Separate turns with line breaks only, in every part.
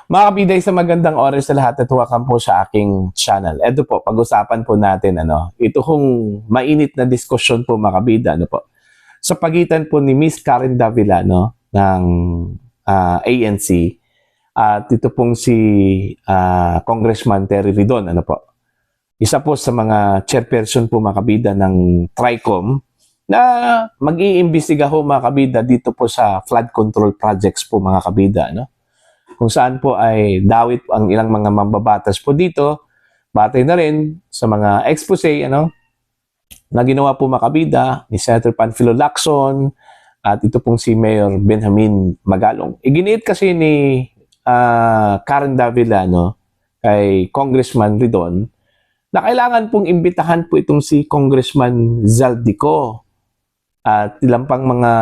Mga kabiday, sa magandang oras sa lahat at welcome po sa aking channel. Ito po, pag-usapan po natin ito kong mainit na diskusyon po mga kabida, sa pagitan po ni Miss Karen Davila ng ANC at ito pong si Congressman Terry Ridon, Isa po sa mga chairperson po mga kabida ng TRICOM na mag-iimbestiga ho mga kabida dito po sa flood control projects po mga kabida, kung saan po ay dawit ang ilang mga mambabatas po dito, batay na rin sa mga expose na ginawa po makabida ni Senator Panfilo Lacson at ito pong si Mayor Benjamin Magalong. Iginiit kasi ni Karen Davila kay Congressman Ridon na kailangan pong imbitahan po itong si Congressman Zaldico at ilang pang mga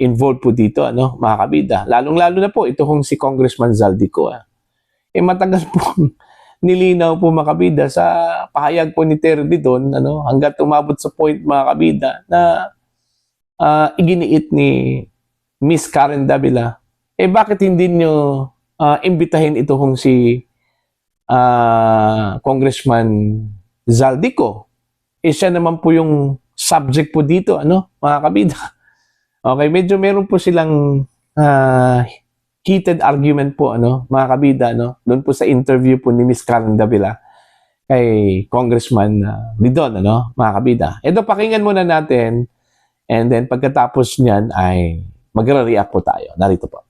involved po dito, mga kabida. Lalong-lalo na po ito kung si Congressman Zaldico. Matagal po nilinaw po mga kabida sa pahayag po ni Terry doon, hanggat umabot sa point mga kabida na iginiit ni Miss Karen Davila, bakit hindi nyo imbitahin ito kung si Congressman Zaldico? Siya naman po yung subject po dito, mga kabida. Okay, medyo meron po silang heated argument po, mga kabida, doon po sa interview po ni Miss Karen Davila kay Congressman Ridon, mga kabida. Ito, pakinggan muna natin and then pagkatapos niyan ay magre-react po tayo. Narito po.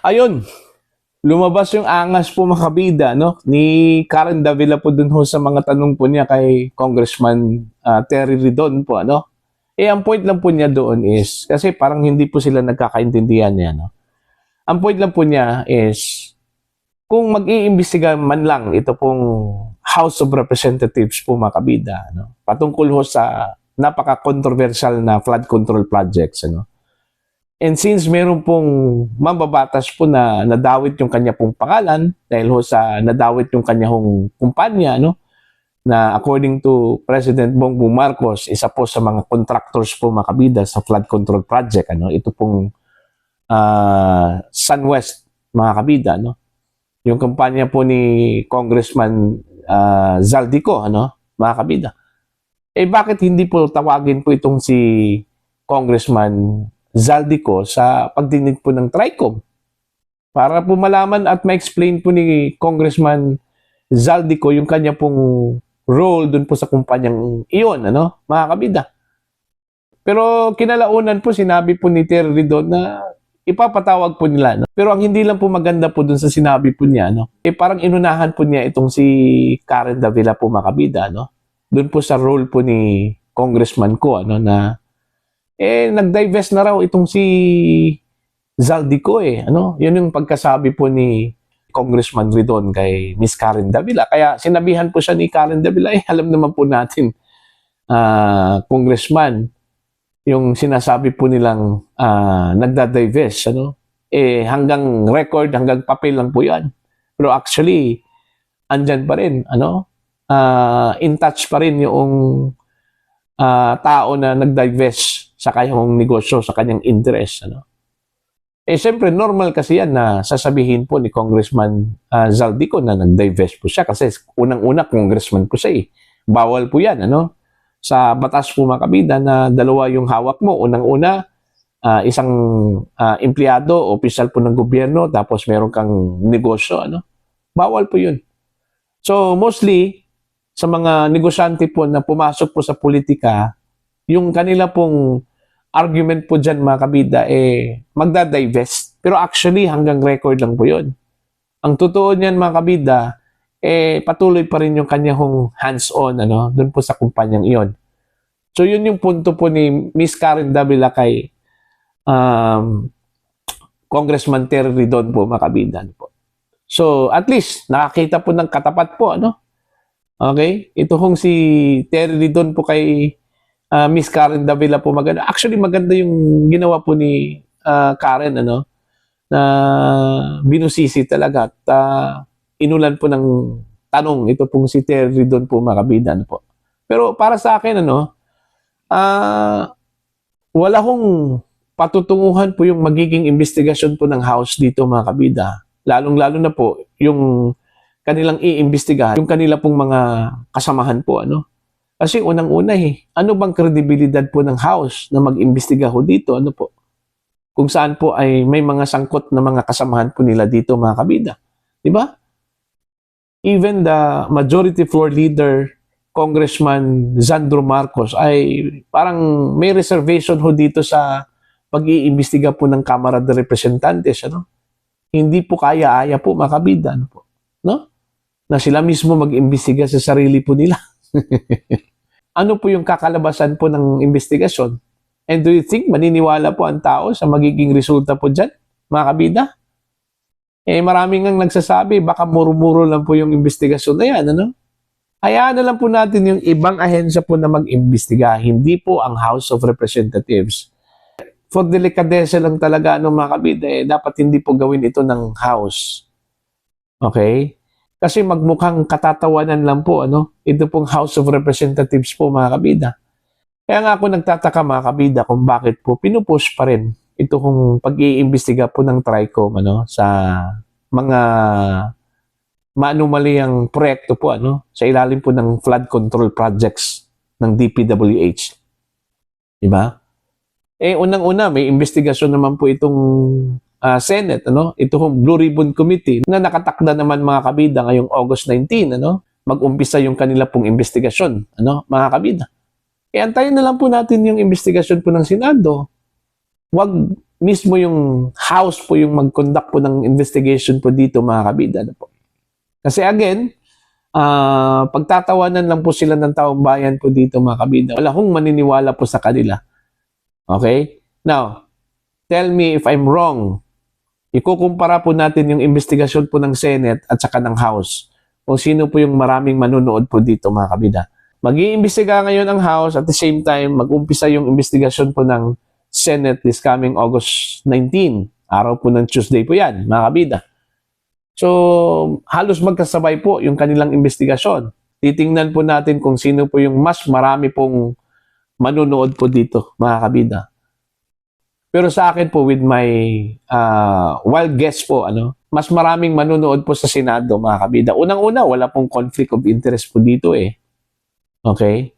Ayun, lumabas yung angas po mga kabida, no? Ni Karen Davila po dun ho sa mga tanong po niya kay Congressman Terry Ridon po, ano? Ang point lang po niya doon is, kasi parang hindi po sila nagkakaintindihan niya, no? Ang point lang po niya is, kung mag-iimbestiga man lang ito pong House of Representatives po mga kabida, no? Patungkol ho sa napaka-controversial na flood control projects, ano? And since meron pong mambabatas po na nadawit yung kanya pong pangalan dahil ho sa nadawit yung kanya hong kumpanya, no? Na according to President Bongbong Marcos, isa po sa mga contractors po mga kabida sa flood control project, ano? Ito pong SunWest mga kabida, no? Yung kumpanya po ni Congressman Zaldico, ano? Mga kabida. Bakit hindi po tawagin po itong si Congressman Zaldico sa pagdinig po ng TRICOM para po malaman at ma-explain po ni Congressman Zaldico yung kanya pong role dun po sa kumpanyang iyon, ano, mga kabida. Pero kinalaunan po sinabi po ni Terry Ridon na ipapatawag po nila, no? Pero ang hindi lang po maganda po dun sa sinabi po niya, no? Parang inunahan po niya itong si Karen Davila po mga kabida, no? Dun po sa role po ni Congressman ko, ano, na nag-divest na raw itong si Zaldico, ano? Yun yung pagkasabi po ni Congressman Ridon kay Miss Karen Davila. Kaya sinabihan po siya ni Karen Davila, alam naman po natin, Congressman, yung sinasabi po nilang nagda-divest, ano? Hanggang record, hanggang papel lang po yan. Pero actually, andyan pa rin, ano? In touch pa rin yung tao na nag-divest sa kanyang negosyo, sa kanyang interest, ano? Siyempre, normal kasi yan na sasabihin po ni Congressman Zaldico na nag-divest po siya kasi unang-una, congressman po siya, Bawal po yan, ano? Sa batas po mga kabida na dalawa yung hawak mo. Unang-una, isang empleyado, opisyal po ng gobyerno, tapos meron kang negosyo, ano? Bawal po yun. So, mostly, sa mga negosyante po na pumasok po sa politika, yung kanila pong argument po dyan mga kabida, magda-divest. Pero actually, hanggang record lang po yun. Ang totoo niyan mga kabida, patuloy pa rin yung kanyang hands-on, ano, doon po sa kumpanyang iyon. So, yun yung punto po ni Miss Karen Davila kay Congressman Terry Ridon po mga kabida, po. So, at least, nakakita po ng katapat po, ano? Okay? Ito hong si Terry Ridon po kay Miss Karen Davila po maganda. Actually, maganda yung ginawa po ni Karen, ano, na binusisi talaga at inulan po ng tanong ito pong si Terry Ridon po mga kabida, ano po. Pero para sa akin, ano, wala hong patutunguhan po yung magiging investigasyon po ng House dito mga kabida. Lalong-lalo na po yung kanilang iimbestigahan, yung kanila pong mga kasamahan po, ano. Kasi unang-una ano bang kredibilidad po ng House na mag-imbestiga ho dito, ano po? Kung saan po ay may mga sangkot na mga kasamahan po nila dito mga kabida. Di ba? Even the majority floor leader, Congressman Sandro Marcos, ay parang may reservation ho dito sa pag-iimbestiga po ng Kamara de Representantes, ano? Hindi po kaya-aya po mga kabida, ano po? No? Na sila mismo mag-imbestiga sa sarili po nila. Ano po yung kakalabasan po ng investigasyon? And do you think maniniwala po ang tao sa magiging resulta po dyan, mga kabida? Maraming ang nagsasabi, baka muro-muro lang po yung investigasyon na yan, ano? Hayaan na lang po natin yung ibang ahensya po na mag-imbestiga, hindi po ang House of Representatives. For delikadesa lang talaga, ano, mga kabida, dapat hindi po gawin ito ng House. Okay? Kasi magmukhang katatawanan lang po, ano? Ito pong House of Representatives po, mga kabida. Kaya nga ako nagtataka, mga kabida, kung bakit po pinupush pa rin ito kung pag-iimbestiga po ng TRICOM, ano, sa mga maanumaliyang proyekto po, ano, sa ilalim po ng flood control projects ng DPWH. Diba? Unang-una, may investigasyon naman po itong Senate, ano? Ito hong Blue Ribbon Committee na nakatakda naman mga kabida ngayong August 19, ano? Mag-umpisa yung kanila pong investigasyon, ano, mga kabida. Antayin na lang po natin yung investigasyon po ng Senado. Wag mismo yung House po yung mag-conduct po ng investigation po dito, mga kabida. Ano po. Kasi again, pagtatawanan lang po sila ng taong bayan po dito, mga kabida. Wala hong maniniwala po sa kanila. Okay? Now, tell me if I'm wrong. Ikukumpara po natin yung investigasyon po ng Senate at saka ng House. Kung sino po yung maraming manunood po dito, mga kabida. Mag-iimbestiga ngayon ang House at the same time, mag-umpisa yung investigasyon po ng Senate this coming August 19. Araw po ng Tuesday po yan, mga kabida. So, halos magkasabay po yung kanilang investigasyon. Titingnan po natin kung sino po yung mas marami pong manunood po dito, mga kabida. Pero sa akin po, with my wild guess po, mas maraming manunood po sa Senado, mga kabida. Unang-una, wala pong conflict of interest po dito eh. Okay?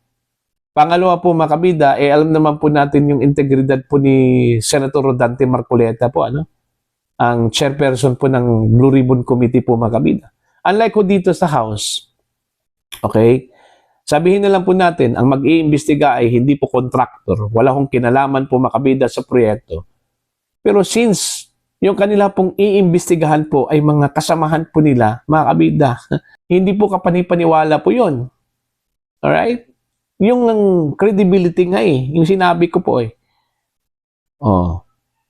Pangalawa po, mga kabida, alam naman po natin yung integridad po ni Senator Rodante Marcoleta po, ang chairperson po ng Blue Ribbon Committee po, mga kabida. Unlike po dito sa House, okay? Sabihin na lang po natin, ang mag-iimbestiga ay hindi po contractor. Wala hong kinalaman po makabida sa proyekto. Pero since yung kanila pong iimbestigahan po ay mga kasamahan po nila, mga kabida, hindi po kapanipaniwala po yun. Alright? Yung credibility nga yung sinabi ko po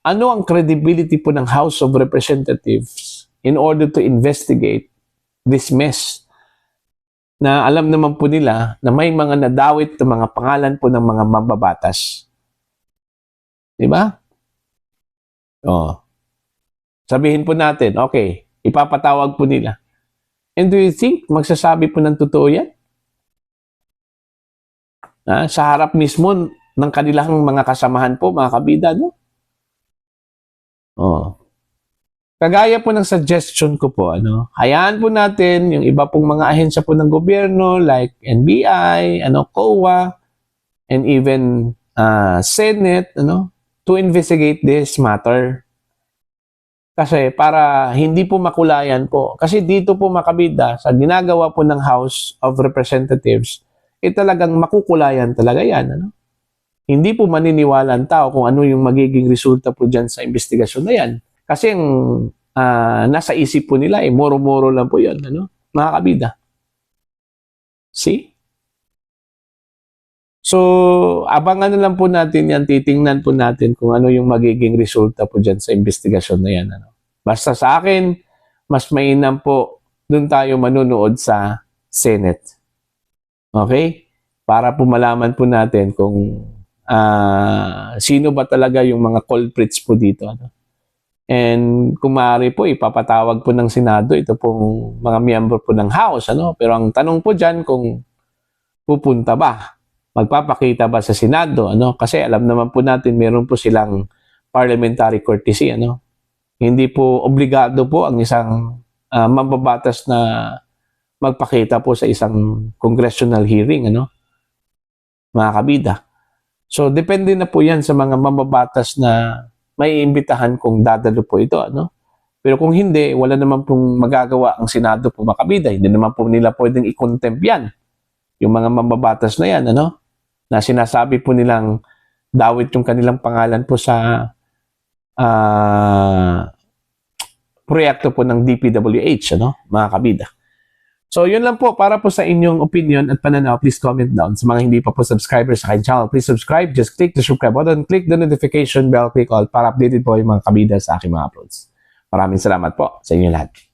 Ano ang credibility po ng House of Representatives in order to investigate this mess? Na alam naman po nila na may mga nadawit na mga pangalan po ng mga mambabatas. Diba? Sabihin po natin, okay, ipapatawag po nila. And do you think magsasabi po ng totoo yan? Sa harap mismo ng kanilang mga kasamahan po, mga kabida, no? Kagaya po ng suggestion ko po, hayaan po natin yung iba pong mga ahensya po ng gobyerno like NBI, COA, and even Senate, to investigate this matter. Kasi para hindi po makulayan po. Kasi dito po, makabida, sa ginagawa po ng House of Representatives, talagang makukulayan talaga yan. Hindi po maniniwala ang tao kung ano yung magiging resulta po dyan sa investigasyon na yan. Kasi ang nasa isip po nila, moro-moro lang po yun, mga kabida. See? So, abangan na lang po natin yan, titingnan po natin kung ano yung magiging resulta po dyan sa investigasyon na yan. Basta sa akin, mas mainam po dun tayo manunood sa Senate. Okay? Para po malaman po natin kung sino ba talaga yung mga culprits po dito. And kung maaari po, ipapatawag po ng Senado ito pong mga miyembro po ng House. Pero ang tanong po dyan kung pupunta ba, magpapakita ba sa Senado. Kasi alam naman po natin, meron po silang parliamentary courtesy. Hindi po obligado po ang isang mambabatas na magpakita po sa isang congressional hearing. Mga kabida. So, depende na po yan sa mga mambabatas na may imbitahan kung dadalo po ito. Pero kung hindi, wala naman pong magagawa ang Senado po, makabida. Hindi naman po nila pwedeng i-contempt yan. Yung mga mambabatas na yan, na sinasabi po nilang dawit yung kanilang pangalan po sa proyekto po ng DPWH, mga kabida. So, yun lang po. Para po sa inyong opinion at pananaw, please comment down. Sa mga hindi pa po subscribers sa aking channel, please subscribe. Just click the subscribe button, click the notification bell, click all para updated po yung mga kabida sa aking mga uploads. Maraming salamat po sa inyo lahat.